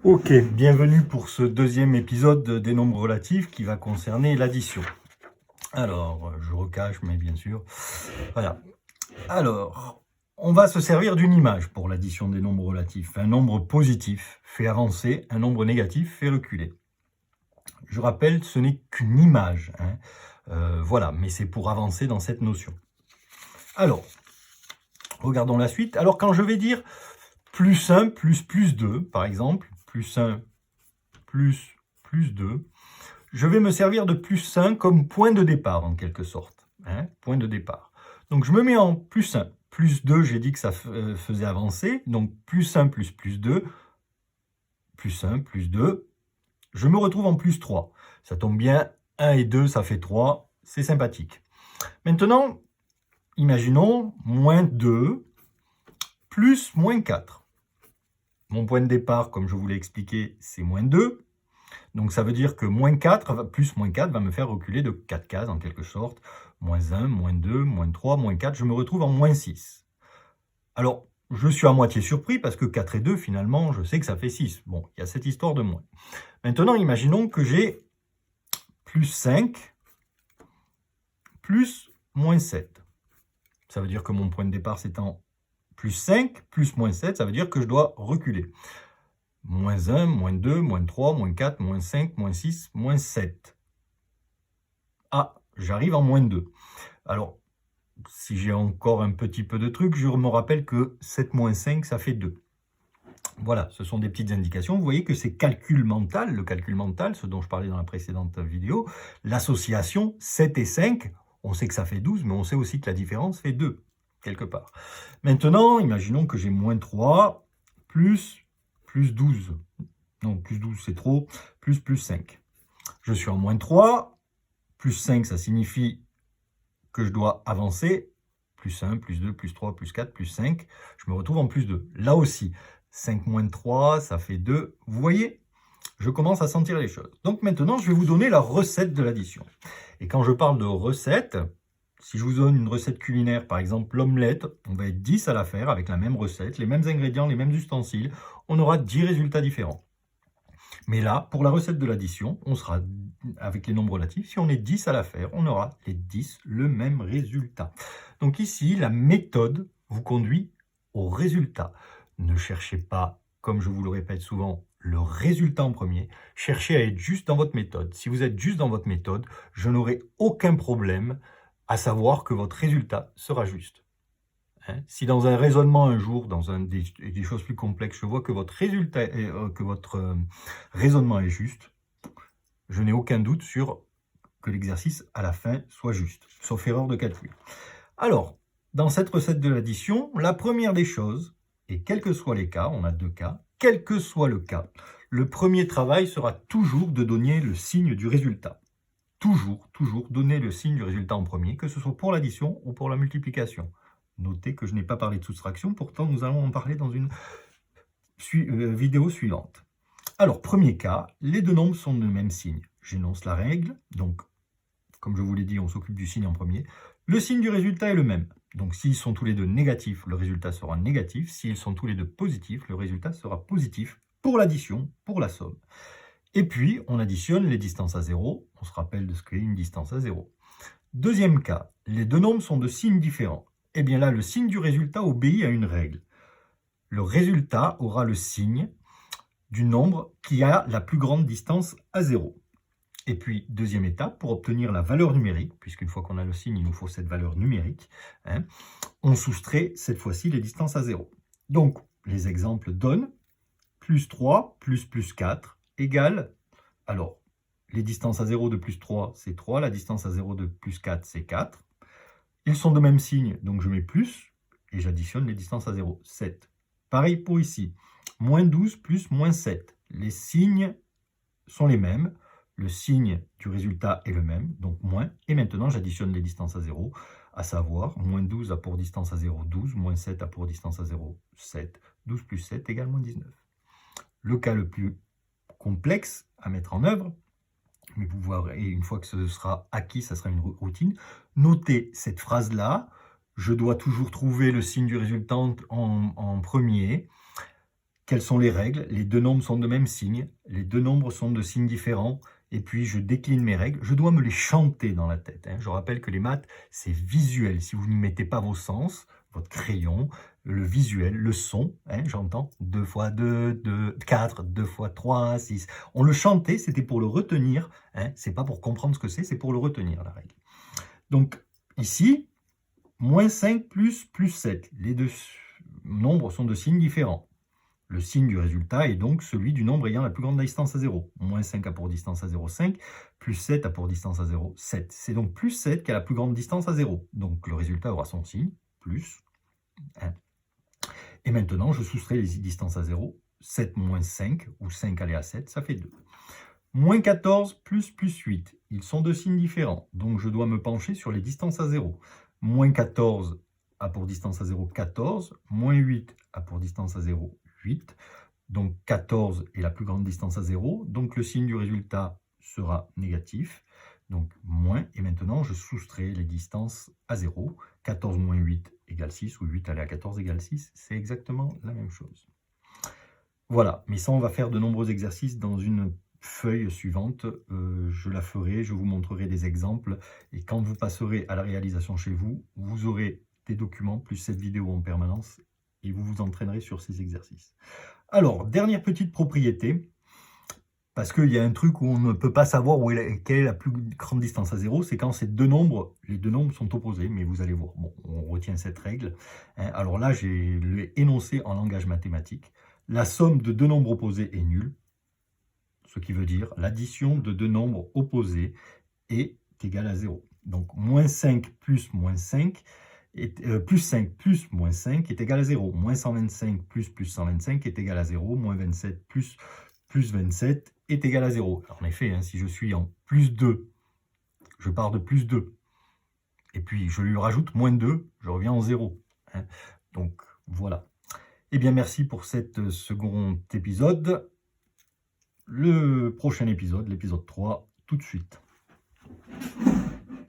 Ok, bienvenue pour ce deuxième épisode des nombres relatifs qui va concerner l'addition. Alors, je recache, mais bien sûr. Voilà. Alors, on va se servir d'une image pour l'addition des nombres relatifs. Un nombre positif fait avancer, un nombre négatif fait reculer. Je rappelle, ce n'est qu'une image. Voilà, mais c'est pour avancer dans cette notion. Alors, regardons la suite. Alors, quand je vais dire plus 1 plus 2, par exemple, plus 1 plus 2, je vais me servir de plus 1 comme point de départ, en quelque sorte. Point de départ. Donc, je me mets en plus 1. Plus 2, j'ai dit que ça faisait avancer. Donc, plus 1 plus 2, plus 1 plus 2. Je me retrouve en plus 3. Ça tombe bien, 1 et 2, ça fait 3. C'est sympathique. Maintenant, imaginons moins 2 plus moins 4. Mon point de départ, comme je vous l'ai expliqué, c'est moins 2. Donc ça veut dire que moins 4 plus moins 4 va me faire reculer de 4 cases en quelque sorte. Moins 1, moins 2, moins 3, moins 4, je me retrouve en moins 6. Alors, je suis à moitié surpris parce que 4 et 2, finalement, je sais que ça fait 6. Bon, il y a cette histoire de moins. Maintenant, imaginons que j'ai plus 5 plus moins 7. Ça veut dire que mon point de départ, c'est en plus 5 plus moins 7, ça veut dire que je dois reculer. Moins 1, moins 2, moins 3, moins 4, moins 5, moins 6, moins 7. Ah, j'arrive en moins 2. Alors, si j'ai encore un petit peu de truc, je me rappelle que 7 moins 5, ça fait 2. Voilà, ce sont des petites indications. Vous voyez que c'est calcul mental, le calcul mental, ce dont je parlais dans la précédente vidéo. L'association 7 et 5, on sait que ça fait 12, mais on sait aussi que la différence fait 2, quelque part. Maintenant, imaginons que j'ai moins 3 plus 12. Non, plus 12, c'est trop. Plus 5. Je suis en moins 3. Plus 5, ça signifie que je dois avancer. Plus 1, plus 2, plus 3, plus 4, plus 5. Je me retrouve en plus 2. Là aussi, 5 moins 3, ça fait 2. Vous voyez, je commence à sentir les choses. Donc maintenant, je vais vous donner la recette de l'addition. Et quand je parle de recette, si je vous donne une recette culinaire, par exemple l'omelette, on va être 10 à la faire avec la même recette, les mêmes ingrédients, les mêmes ustensiles. On aura 10 résultats différents. Mais là, pour la recette de l'addition, on sera avec les nombres relatifs. Si on est 10 à la faire, on aura les 10 le même résultat. Donc ici, la méthode vous conduit au résultat. Ne cherchez pas, comme je vous le répète souvent, le résultat en premier. Cherchez à être juste dans votre méthode. Si vous êtes juste dans votre méthode, je n'aurai aucun problème à savoir que votre résultat sera juste. Si dans un raisonnement un jour, dans des choses plus complexes, je vois que votre résultat, raisonnement est juste, je n'ai aucun doute sur que l'exercice à la fin soit juste, sauf erreur de calcul. Alors, dans cette recette de l'addition, la première des choses, et quels que soient les cas, on a deux cas, quel que soit le cas, le premier travail sera toujours de donner le signe du résultat. Toujours donner le signe du résultat en premier, que ce soit pour l'addition ou pour la multiplication. Notez que je n'ai pas parlé de soustraction, pourtant nous allons en parler dans une vidéo suivante. Alors, premier cas, les deux nombres sont de même signe. J'énonce la règle, donc, comme je vous l'ai dit, on s'occupe du signe en premier. Le signe du résultat est le même. Donc, s'ils sont tous les deux négatifs, le résultat sera négatif. S'ils sont tous les deux positifs, le résultat sera positif pour l'addition, pour la somme. Et puis, on additionne les distances à 0. On se rappelle de ce qu'est une distance à 0. Deuxième cas, les deux nombres sont de signes différents. Eh bien là, le signe du résultat obéit à une règle. Le résultat aura le signe du nombre qui a la plus grande distance à 0. Et puis, deuxième étape, pour obtenir la valeur numérique, puisqu'une fois qu'on a le signe, il nous faut cette valeur numérique, on soustrait cette fois-ci les distances à 0. Donc, les exemples donnent plus 3 plus 4 égale, alors, les distances à 0 de plus 3, c'est 3, la distance à 0 de plus 4, c'est 4. Ils sont de même signe, donc je mets plus, et j'additionne les distances à 0, 7. Pareil pour ici, moins 12 plus moins 7. Les signes sont les mêmes, le signe du résultat est le même, donc moins, et maintenant j'additionne les distances à 0, à savoir, moins 12 a pour distance à 0, 12, moins 7 a pour distance à 0, 7, 12 plus 7 égale moins 19. Le cas le plus complexe à mettre en œuvre, mais vous verrez, une fois que ce sera acquis, ça sera une routine. Notez cette phrase-là. Je dois toujours trouver le signe du résultat en premier. Quelles sont les règles? Les deux nombres sont de même signe, les deux nombres sont de signes différents, et puis je décline mes règles. Je dois me les chanter dans la tête. Je rappelle que les maths, c'est visuel. Si vous n'y mettez pas vos sens, votre crayon, le visuel, le son, j'entends 2 fois 2, 2, 4, 2 fois 3, 6. On le chantait, c'était pour le retenir. C'est pas pour comprendre ce que c'est pour le retenir, la règle. Donc ici, moins 5 plus 7. Les deux nombres sont de signes différents. Le signe du résultat est donc celui du nombre ayant la plus grande distance à 0. Moins 5 a pour distance à 0, 5. Plus 7 a pour distance à 0, 7. C'est donc plus 7 qui a la plus grande distance à 0. Donc le résultat aura son signe, plus 1. Et maintenant, je soustrais les distances à 0. 7 moins 5, ou 5 aller à 7, ça fait 2. Moins 14 plus 8. Ils sont de signes différents. Donc je dois me pencher sur les distances à 0. Moins 14 a pour distance à 0, 14. Moins 8 a pour distance à 0, 8. Donc 14 est la plus grande distance à 0. Donc le signe du résultat sera négatif. Donc moins. Et maintenant, je soustrais les distances à 0. 14 moins 8 égale 6, ou 8 aller à 14 égale 6. C'est exactement la même chose. Voilà. Mais ça, on va faire de nombreux exercices dans une feuille suivante. Je la ferai, je vous montrerai des exemples. Et quand vous passerez à la réalisation chez vous, vous aurez des documents plus cette vidéo en permanence et vous vous entraînerez sur ces exercices. Alors, dernière petite propriété, parce qu'il y a un truc où on ne peut pas savoir quelle est la plus grande distance à 0, c'est quand les deux nombres sont opposés, mais vous allez voir. Bon, on retient cette règle. Alors là, j'ai énoncé en langage mathématique. La somme de deux nombres opposés est nulle, ce qui veut dire l'addition de deux nombres opposés est égale à 0. Donc, moins 5 plus moins 5, plus 5 plus moins 5 est égal à 0. Moins 125 plus 125 est égal à 0. Moins 27 plus 27 est égal à 0. Alors, en effet, si je suis en plus 2, je pars de plus 2. Et puis, je lui rajoute moins 2, je reviens en 0. Donc, voilà. Eh bien, merci pour cet second épisode. Le prochain épisode, l'épisode 3, tout de suite.